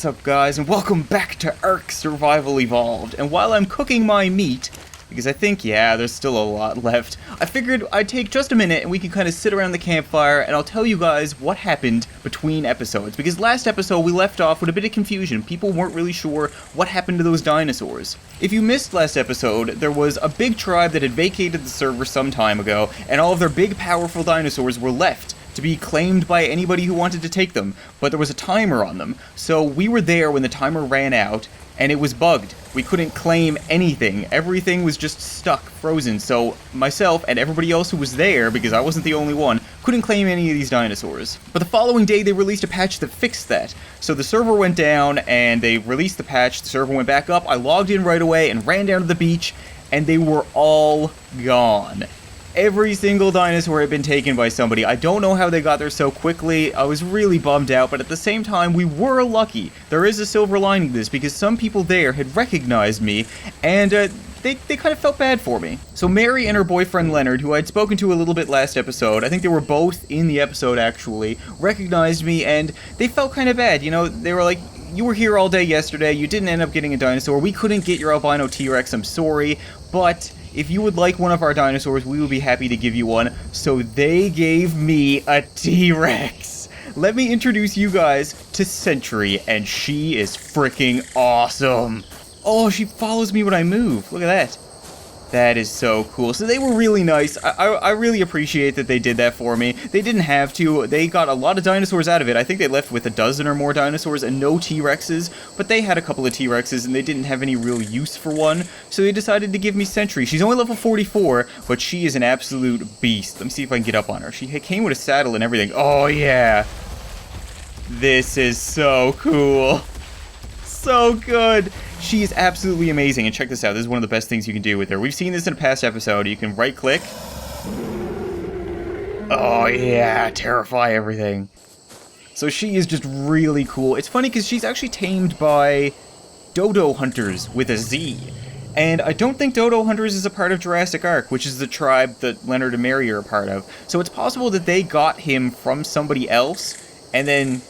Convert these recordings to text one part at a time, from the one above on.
What's up, guys, and welcome back to ARK Survival Evolved. And while I'm cooking my meat, because I think, there's still a lot left, I figured I'd take just a minute and we can kind of sit around the campfire and I'll tell you guys what happened between episodes. Because last episode we left off with a bit of confusion. People weren't really sure what happened to those dinosaurs. If you missed last episode, there was a big tribe that had vacated the server some time ago, and all of their big, powerful dinosaurs were left to be claimed by anybody who wanted to take them, but there was a timer on them. So we were there when the timer ran out, and it was bugged. We couldn't claim anything. Everything was just stuck, frozen, so myself and everybody else who was there, because I wasn't the only one, couldn't claim any of these dinosaurs. But the following day, they released a patch that fixed that. So the server went down, and they released the patch, the server went back up, I logged in right away and ran down to the beach, and they were all gone. Every single dinosaur had been taken by somebody. I don't know how they got there so quickly. I was really bummed out, but at the same time, we were lucky. There is a silver lining to this, because some people there had recognized me, and they kind of felt bad for me. So Mary and her boyfriend Leonard, who I'd spoken to a little bit last episode, I think they were both in the episode actually, recognized me, and they felt kind of bad. You know, they were like, you were here all day yesterday, you didn't end up getting a dinosaur, we couldn't get your albino T-Rex, I'm sorry, but if you would like one of our dinosaurs, we would be happy to give you one. So they gave me a T-Rex. Let me introduce you guys to Century, and she is freaking awesome. Oh, she follows me when I move. Look at that. That is so cool. So they were really nice. I really appreciate that they did that for me. They didn't have to. They got a lot of dinosaurs out of it. I think they left with a dozen or more dinosaurs and no T-Rexes, but they had a couple of T-Rexes and they didn't have any real use for one, so they decided to give me Century. She's only level 44, but she is an absolute beast. Let me see if I can get up on her. She came with a saddle and everything. Oh, yeah. This is so cool. So good. She is absolutely amazing, and check this out, this is one of the best things you can do with her. We've seen this in a past episode. You can right click. Oh yeah, terrify everything. So she is just really cool. It's funny because she's actually tamed by dodo hunters with a Z. And I don't think dodo hunters is a part of Jurassic Ark, which is the tribe that Leonard and Mary are a part of. So it's possible that they got him from somebody else, and then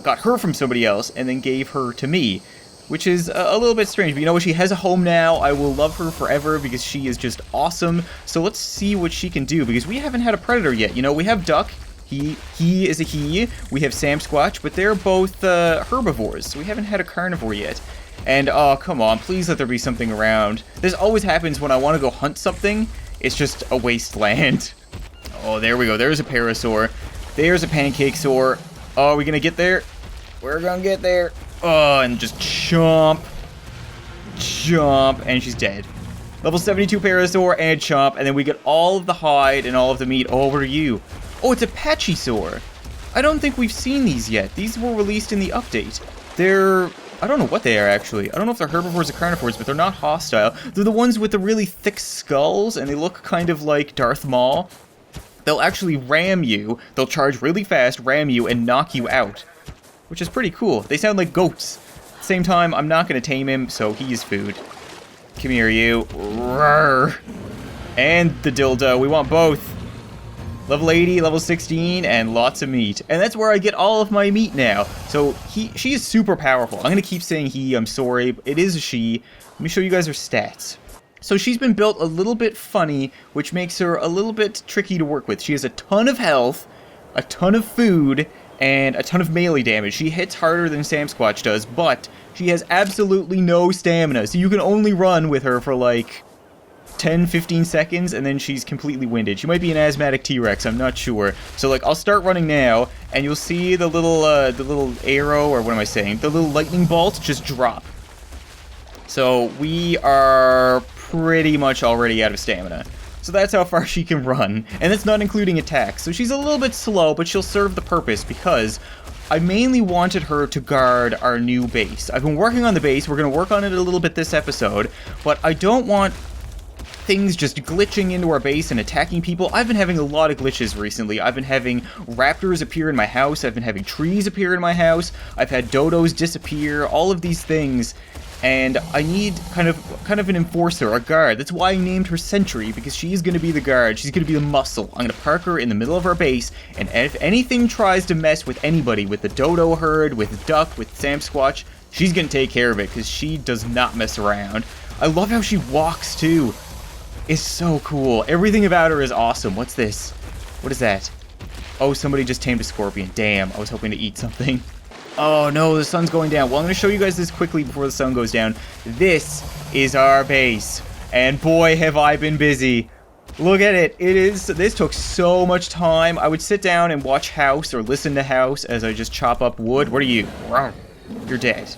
got her from somebody else, and then gave her to me. Which is a little bit strange, but you know what, she has a home now. I will love her forever because she is just awesome. So let's see what she can do, because we haven't had a predator yet. You know, we have Duck, he is a he. We have Sam Squatch, but they're both herbivores, so we haven't had a carnivore yet. And, oh, come on, please let there be something around. This always happens when I want to go hunt something. It's just a wasteland. Oh, there we go, there's a parasaur. There's a pancake-saur. Oh, are we gonna get there? We're gonna get there. Oh, and just chomp, and she's dead. Level 72 Parasaur and chomp, and then we get all of the hide and all of the meat. Oh, what are you? Oh, it's a Pachysaur. I don't think we've seen these yet. These were released in the update. They're, I don't know what they are actually. I don't know if they're herbivores or carnivores, but they're not hostile. They're the ones with the really thick skulls, and they look kind of like Darth Maul. They'll actually ram you. They'll charge really fast, ram you, and knock you out. Which is pretty cool. They sound like goats. At the same time, I'm not going to tame him, so he is food. Come here, you. Roar. And the dildo. We want both. Level 80, level 16, and lots of meat. And that's where I get all of my meat now. So she is super powerful. I'm going to keep saying he, I'm sorry. It is a she. Let me show you guys her stats. So she's been built a little bit funny, which makes her a little bit tricky to work with. She has a ton of health, a ton of food, and a ton of melee damage. She hits harder than Sam Squatch does, but she has absolutely no stamina, so you can only run with her for like 10-15 seconds, and then she's completely winded. She might be an asthmatic T-Rex, I'm not sure. So like, I'll start running now, and you'll see the little arrow, or what am I saying, the little lightning bolt just drop. So we are pretty much already out of stamina. So that's how far she can run, and that's not including attacks. So she's a little bit slow, but she'll serve the purpose because I mainly wanted her to guard our new base. I've been working on the base, we're going to work on it a little bit this episode, but I don't want things just glitching into our base and attacking people. I've been having a lot of glitches recently. I've been having raptors appear in my house, I've been having trees appear in my house, I've had dodos disappear, all of these things. And I need kind of an enforcer, a guard. That's why I named her Sentry, because she's going to be the guard. She's going to be the muscle. I'm going to park her in the middle of our base, and if anything tries to mess with anybody, with the dodo herd, with Duck, with Sam Squatch, she's going to take care of it, because she does not mess around. I love how she walks, too. It's so cool. Everything about her is awesome. What's this? What is that? Oh, somebody just tamed a scorpion. Damn, I was hoping to eat something. Oh no, the sun's going down. Well, I'm going to show you guys this quickly before the sun goes down. This is our base. And boy, have I been busy. Look at it. This took so much time. I would sit down and watch House or listen to House as I just chop up wood. What are you? You're dead.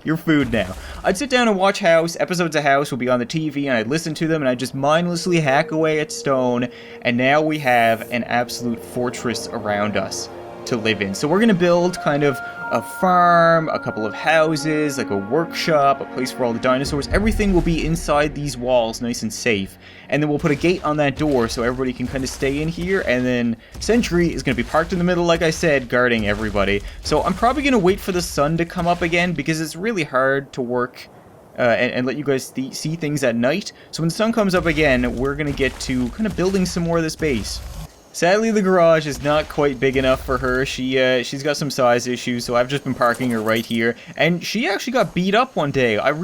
You're food now. I'd sit down and watch House. Episodes of House would be on the TV, and I'd listen to them, and I'd just mindlessly hack away at stone. And now we have an absolute fortress around us to live in. So we're going to build kind of a farm, a couple of houses, like a workshop, a place for all the dinosaurs. Everything will be inside these walls, nice and safe. And then we'll put a gate on that door so everybody can kind of stay in here. And then Sentry is going to be parked in the middle, like I said, guarding everybody. So I'm probably going to wait for the sun to come up again, because it's really hard to work and let you guys see things at night. So when the sun comes up again, we're going to get to kind of building some more of this base. Sadly, the garage is not quite big enough for her. She's got some size issues, so I've just been parking her right here. And she actually got beat up one day. I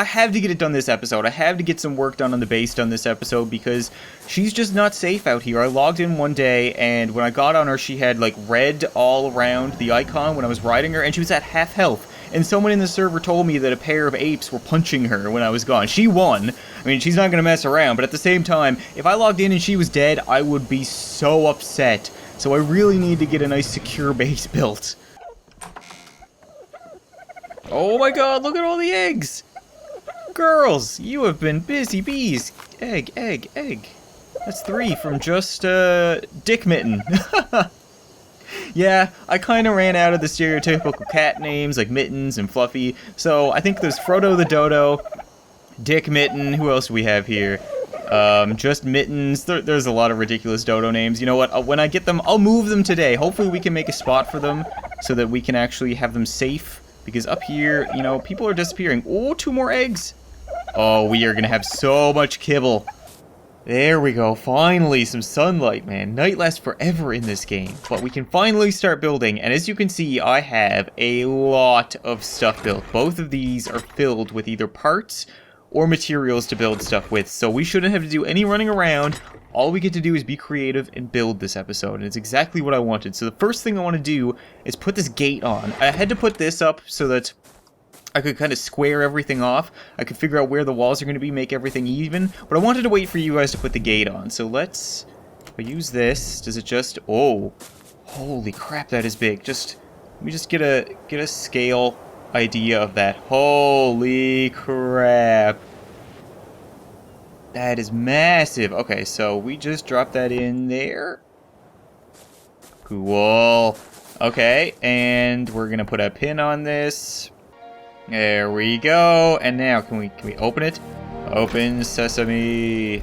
have to get it done this episode. I have to get some work done on the base done this episode, because she's just not safe out here. I logged in one day, and when I got on her, she had like red all around the icon when I was riding her, and she was at half health. And someone in the server told me that a pair of apes were punching her when I was gone. She won. I mean, she's not going to mess around, but at the same time, if I logged in and she was dead, I would be so upset. So I really need to get a nice secure base built. Oh my god, look at all the eggs! Girls, you have been busy bees. Egg, egg, egg. That's 3 from just, Dick Mitten. Yeah, I kind of ran out of the stereotypical cat names like Mittens and Fluffy, so I think there's Frodo the Dodo, Dick Mitten, who else do we have here? Just Mittens. There's a lot of ridiculous dodo names. You know what, when I get them, I'll move them today. Hopefully we can make a spot for them so that we can actually have them safe, because up here, you know, people are disappearing. Oh, 2 more eggs. Oh, we are going to have so much kibble. There we go, finally some sunlight, man. Night lasts forever in this game, but we can finally start building, and as you can see, I have a lot of stuff built. Both of these are filled with either parts or materials to build stuff with, so we shouldn't have to do any running around. All we get to do is be creative and build this episode, and it's exactly what I wanted. So the first thing I want to do is put this gate on. I had to put this up so that I could kind of square everything off. I could figure out where the walls are going to be, make everything even. But I wanted to wait for you guys to put the gate on. So let's use this. Does it just... Oh, holy crap, that is big. Let me just get a scale idea of that. Holy crap. That is massive. Okay, so we just dropped that in there. Cool. Okay, and we're going to put a pin on this. There we go. And now, can we open it? Open sesame.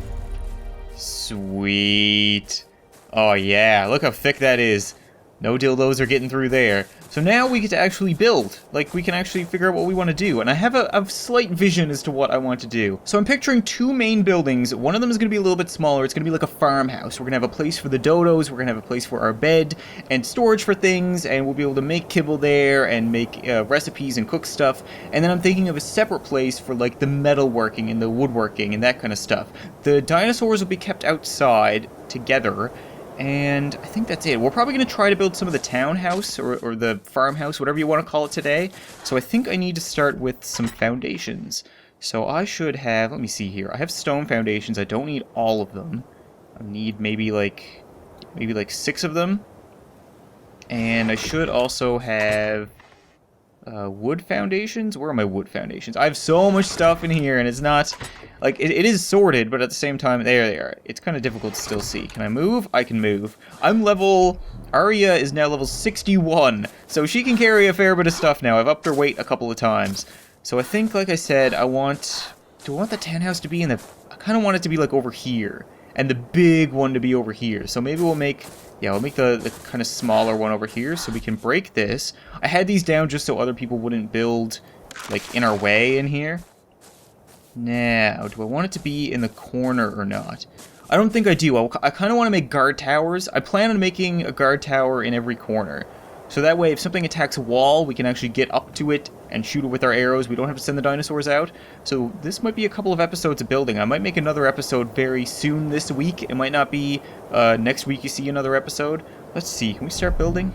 Sweet. Oh yeah, look how thick that is. No dildos are getting through there. So now we get to actually build. Like, we can actually figure out what we want to do. And I have a slight vision as to what I want to do. So I'm picturing 2 main buildings. One of them is going to be a little bit smaller. It's going to be like a farmhouse. We're going to have a place for the dodos. We're going to have a place for our bed and storage for things. And we'll be able to make kibble there and make recipes and cook stuff. And then I'm thinking of a separate place for, like, the metalworking and the woodworking and that kind of stuff. The dinosaurs will be kept outside together. And I think that's it. We're probably going to try to build some of the townhouse or the farmhouse, whatever you want to call it today. So I think I need to start with some foundations. So I should have, let me see here. I have stone foundations. I don't need all of them. I need maybe like 6 of them. And I should also have wood foundations. Where are my wood foundations? I have so much stuff in here, and it's not like it is sorted, but at the same time, there they are. It's kind of difficult to still see. Can I move? I can move. Arya is now level 61, so she can carry a fair bit of stuff now. I've upped her weight a couple of times. So I think, like I said, do I want the townhouse to be in the, I kind of want it to be like over here, and the big one to be over here. So maybe we'll make the kind of smaller one over here so we can break this. I had these down just so other people wouldn't build like, in our way in here. Now, do I want it to be in the corner or not? I don't think I do. I kind of want to make guard towers. I plan on making a guard tower in every corner. So that way, if something attacks a wall, we can actually get up to it and shoot it with our arrows. We don't have to send the dinosaurs out. So this might be a couple of episodes of building. I might make another episode very soon this week. It might not be next week you see another episode. Let's see. Can we start building?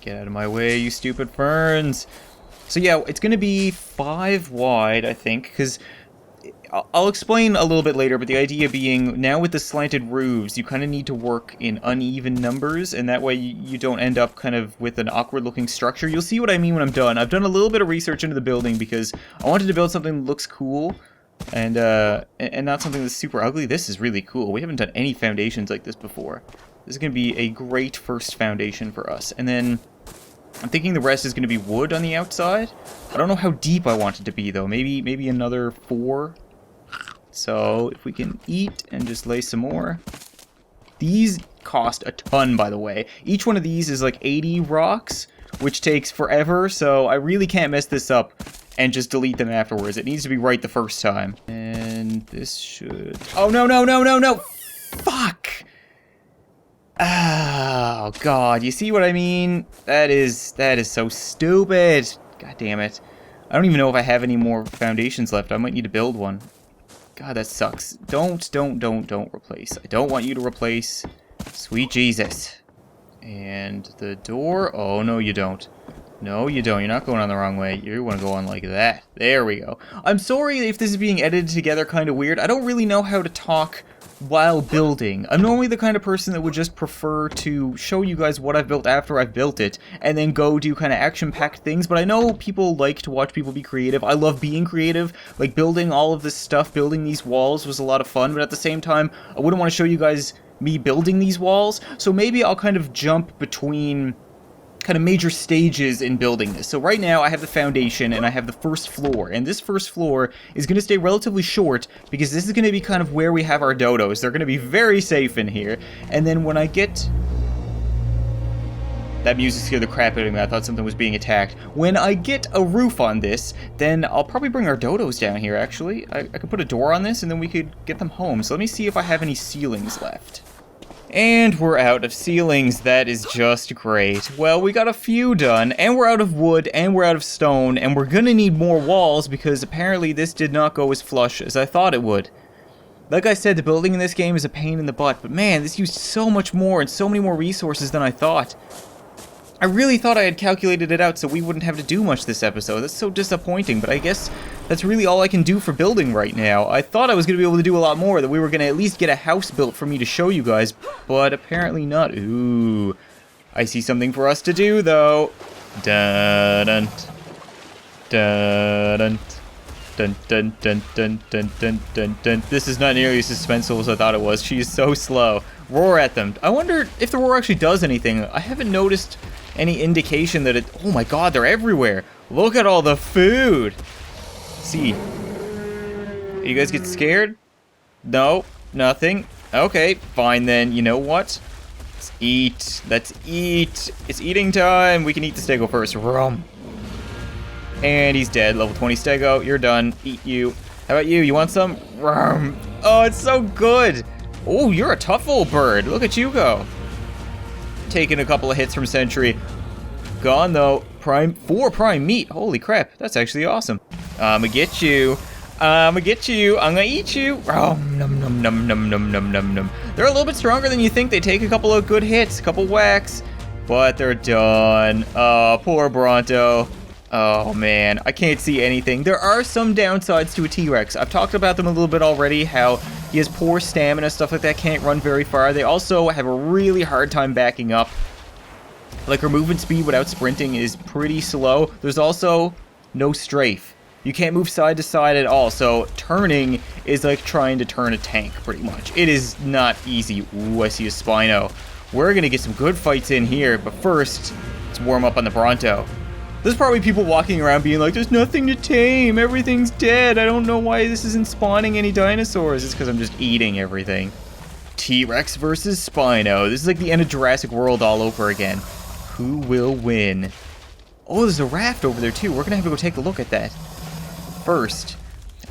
Get out of my way, you stupid ferns. So yeah, it's going to be 5 wide, I think, because I'll explain a little bit later, but the idea being, now with the slanted roofs, you kind of need to work in uneven numbers, and that way you don't end up kind of with an awkward-looking structure. You'll see what I mean when I'm done. I've done a little bit of research into the building because I wanted to build something that looks cool, and not something that's super ugly. This is really cool. We haven't done any foundations like this before. This is going to be a great first foundation for us. And then I'm thinking the rest is going to be wood on the outside. I don't know how deep I want it to be, though. Maybe another 4. So, if we can eat and just lay some more. These cost a ton, by the way. Each one of these is like 80 rocks, which takes forever, so I really can't mess this up and just delete them afterwards. It needs to be right the first time. And this should... Oh, no! Fuck! Oh, God. You see what I mean? That is so stupid. God damn it. I don't even know if I have any more foundations left. I might need to build one. God, that sucks. Don't replace. I don't want you to replace. Sweet Jesus. And the door... Oh, no, you don't. No, you don't. You're not going on the wrong way. You want to go on like that. There we go. I'm sorry if this is being edited together kind of weird. I don't really know how to talk while building. I'm normally the kind of person that would just prefer to show you guys what I've built after I've built it, and then go do kind of action-packed things, but I know people like to watch people be creative. I love being creative. Like, building all of this stuff, building these walls was a lot of fun, but at the same time, I wouldn't want to show you guys me building these walls, so maybe I'll kind of jump between kind of major stages in building this. So right now I have the foundation and I have the first floor, and this first floor is going to stay relatively short because this is going to be kind of where we have our dodos. They're going to be very safe in here, and then when I get... That music scared the crap out of me. I thought something was being attacked. When I get a roof on this, then I'll probably bring our dodos down here, actually. I could put a door on this and then we could get them home. So let me see if I have any ceilings left. And we're out of ceilings. That is just great. Well, we got a few done, and we're out of wood, and we're out of stone, and we're gonna need more walls because apparently this did not go as flush as I thought it would. Like I said, the building in this game is a pain in the butt, but man, this used so much more and so many more resources than I thought. I really thought I had calculated it out so we wouldn't have to do much this episode. That's so disappointing, but I guess that's really all I can do for building right now. I thought I was going to be able to do a lot more, that we were going to at least get a house built for me to show you guys, but apparently not. Ooh, I see something for us to do, though. Dun-dun. Dun-dun. Dun, dun, dun, dun, dun, dun, dun, dun. This is not nearly as suspenseful as I thought it was. She is so slow. Roar at them. I wonder if the roar actually does anything. I haven't noticed any indication that it... Oh my god, they're everywhere. Look at all the food. See. You guys get scared? No, nothing. Okay, fine then. You know what? Let's eat. Let's eat. It's eating time. We can eat the stego first. Rum. And he's dead. Level 20 stego. You're done. Eat you. How about you? You want some? Rum. Oh, it's so good. Oh, you're a tough old bird. Look at you go. Taking a couple of hits from Sentry. Gone, though. 4 prime meat. Holy crap. That's actually awesome. I'ma get you. I'ma get you. I'm gonna eat you. Oh, num num num num num num num num. They're a little bit stronger than you think. They take a couple of good hits, a couple whacks. But they're done. Oh, poor Bronto. Oh, man. I can't see anything. There are some downsides to a T-Rex. I've talked about them a little bit already, how he has poor stamina, stuff like that, can't run very far. They also have a really hard time backing up. Like, her movement speed without sprinting is pretty slow. There's also no strafe. You can't move side to side at all, so turning is like trying to turn a tank, pretty much. It is not easy. Ooh, I see a Spino. We're gonna get some good fights in here, but first, let's warm up on the Bronto. There's probably people walking around being like, there's nothing to tame, everything's dead, I don't know why this isn't spawning any dinosaurs. It's because I'm just eating everything. T-Rex versus Spino. This is like the end of Jurassic World all over again. Who will win? Oh, there's a raft over there too. We're gonna have to go take a look at that. first,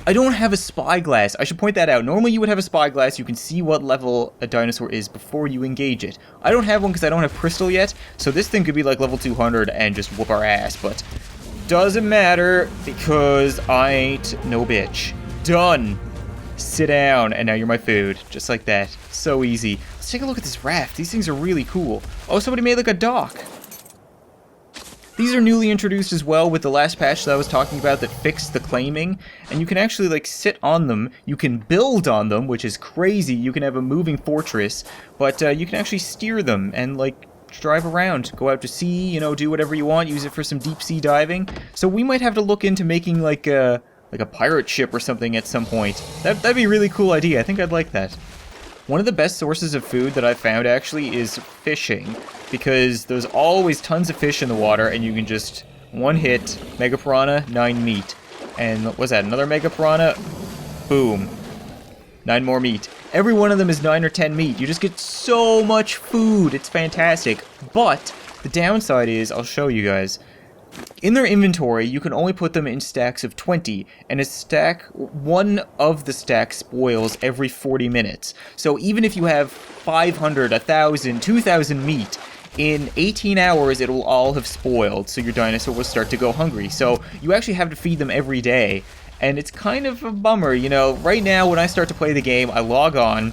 I don't have a spyglass. I should point that out. Normally you would have a spyglass. You can see what level a dinosaur is before you engage it. I don't have one because I don't have crystal yet, so this thing could be like level 200 and just whoop our ass, but doesn't matter because I ain't no bitch. Done. Sit down, and now you're my food. Just like that. So easy. Let's take a look at this raft. These things are really cool. Oh, somebody made like a dock. These are newly introduced as well with the last patch that I was talking about that fixed the claiming, and you can actually like sit on them, you can build on them, which is crazy, you can have a moving fortress, but you can actually steer them and like drive around, go out to sea, you know, do whatever you want, use it for some deep sea diving. So we might have to look into making like a pirate ship or something at some point. That'd be a really cool idea. I think I'd like that. One of the best sources of food that I've found actually is fishing, because there's always tons of fish in the water, and you can just one hit, Mega Piranha, 9 meat. And what's that, another Mega Piranha? Boom. 9 more meat. Every one of them is 9 or 10 meat. You just get so much food. It's fantastic. But the downside is, I'll show you guys. In their inventory, you can only put them in stacks of 20, and one of the stacks spoils every 40 minutes. So even if you have 500, 1,000, 2,000 meat, in 18 hours it will all have spoiled, so your dinosaur will start to go hungry. So you actually have to feed them every day, and it's kind of a bummer, you know. Right now, when I start to play the game, I log on,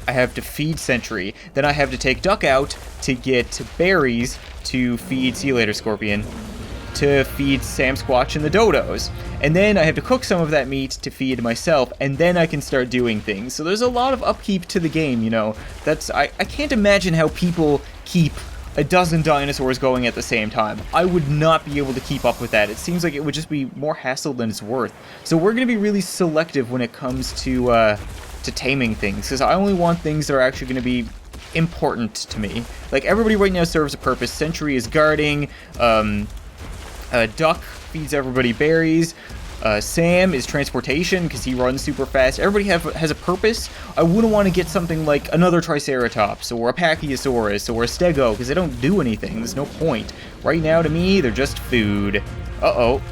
I have to feed Sentry, then I have to take Duck out to get berries to feed, see you later, Scorpion, to feed Sam Squatch and the dodos. And then I have to cook some of that meat to feed myself, and then I can start doing things. So there's a lot of upkeep to the game, you know. I can't imagine how people keep a dozen dinosaurs going at the same time. I would not be able to keep up with that. It seems like it would just be more hassle than it's worth. So we're going to be really selective when it comes to taming things, because I only want things that are actually going to be important to me. Like, everybody right now serves a purpose. Sentry is guarding, Duck feeds everybody berries. Sam is transportation because he runs super fast. Everybody has a purpose. I wouldn't want to get something like another Triceratops or a Pachyosaurus or a Stego because they don't do anything. There's no point. Right now, to me, they're just food. Uh-oh.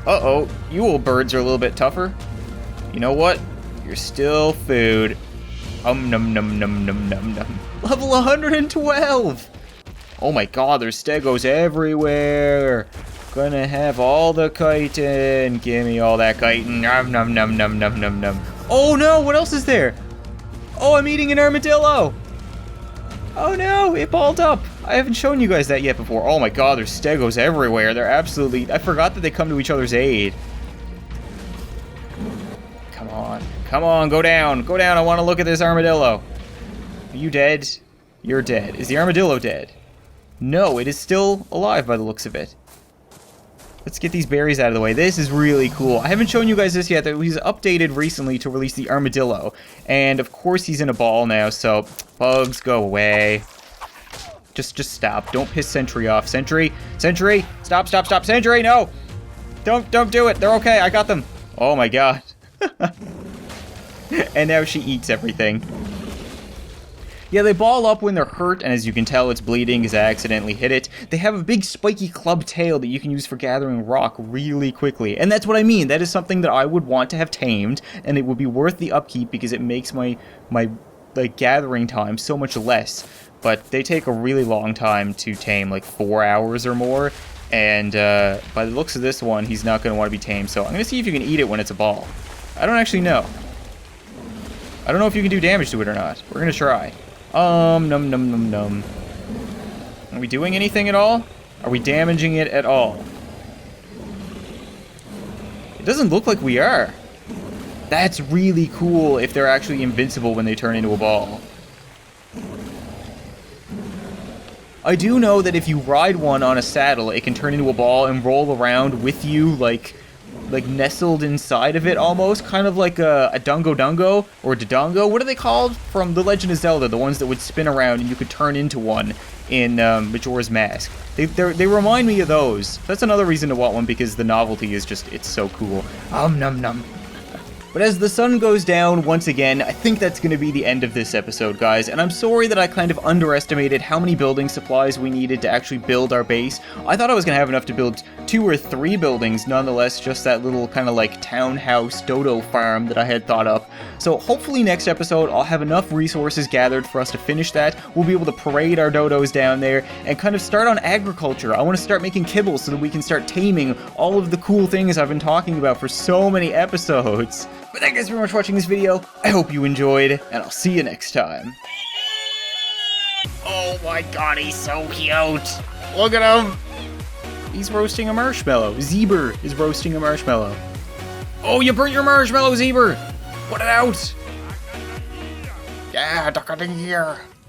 Uh-oh. You old birds are a little bit tougher. You know what? You're still food. Num num num num num num. Level 112! Oh my god, there's Stegos everywhere. Gonna have all the chitin. Give me all that chitin. Num num num num num num num. Oh no, what else is there? Oh, I'm eating an armadillo. Oh no, it balled up. I haven't shown you guys that yet before. Oh my god, there's Stegos everywhere. They're absolutely... I forgot that they come to each other's aid. Come on. Come on, go down. Go down, I want to look at this armadillo. Are you dead? You're dead. Is the armadillo dead? No, it is still alive by the looks of it. Let's get these berries out of the way. This is really cool. I haven't shown you guys this yet. He's updated recently to release the armadillo. And of course he's in a ball now, so bugs, go away. Just stop. Don't piss Sentry off. Sentry! Sentry! Stop, stop, stop! Sentry, no! Don't do it! They're okay, I got them! Oh my god. And now she eats everything. Yeah, they ball up when they're hurt, and as you can tell, it's bleeding because I accidentally hit it. They have a big spiky club tail that you can use for gathering rock really quickly. And that's what I mean. That is something that I would want to have tamed, and it would be worth the upkeep because it makes my like gathering time so much less. But they take a really long time to tame, like 4 hours or more. And by the looks of this one, he's not going to want to be tamed. So I'm going to see if you can eat it when it's a ball. I don't actually know. I don't know if you can do damage to it or not. We're going to try. Num num num num. Are we doing anything at all? Are we damaging it at all? It doesn't look like we are. That's really cool if they're actually invincible when they turn into a ball. I do know that if you ride one on a saddle, it can turn into a ball and roll around with you like nestled inside of it almost, kind of like a Dungo Dungo or Dodongo. What are they called from The Legend of Zelda? The ones that would spin around and you could turn into one in Majora's Mask. They remind me of those. That's another reason to want one because the novelty is just, it's so cool. Num num. But as the sun goes down once again, I think that's going to be the end of this episode, guys, and I'm sorry that I kind of underestimated how many building supplies we needed to actually build our base. I thought I was going to have enough to build 2 or 3 buildings, nonetheless, just that little kind of like townhouse dodo farm that I had thought up. So hopefully next episode I'll have enough resources gathered for us to finish that. We'll be able to parade our dodos down there and kind of start on agriculture. I want to start making kibble so that we can start taming all of the cool things I've been talking about for so many episodes. But thank you guys very much for watching this video. I hope you enjoyed, and I'll see you next time. Oh my god, he's so cute! Look at him! He's roasting a marshmallow. Zebra is roasting a marshmallow. Oh, you burnt your marshmallow, Zebra! Put it out! Yeah, duck it in here.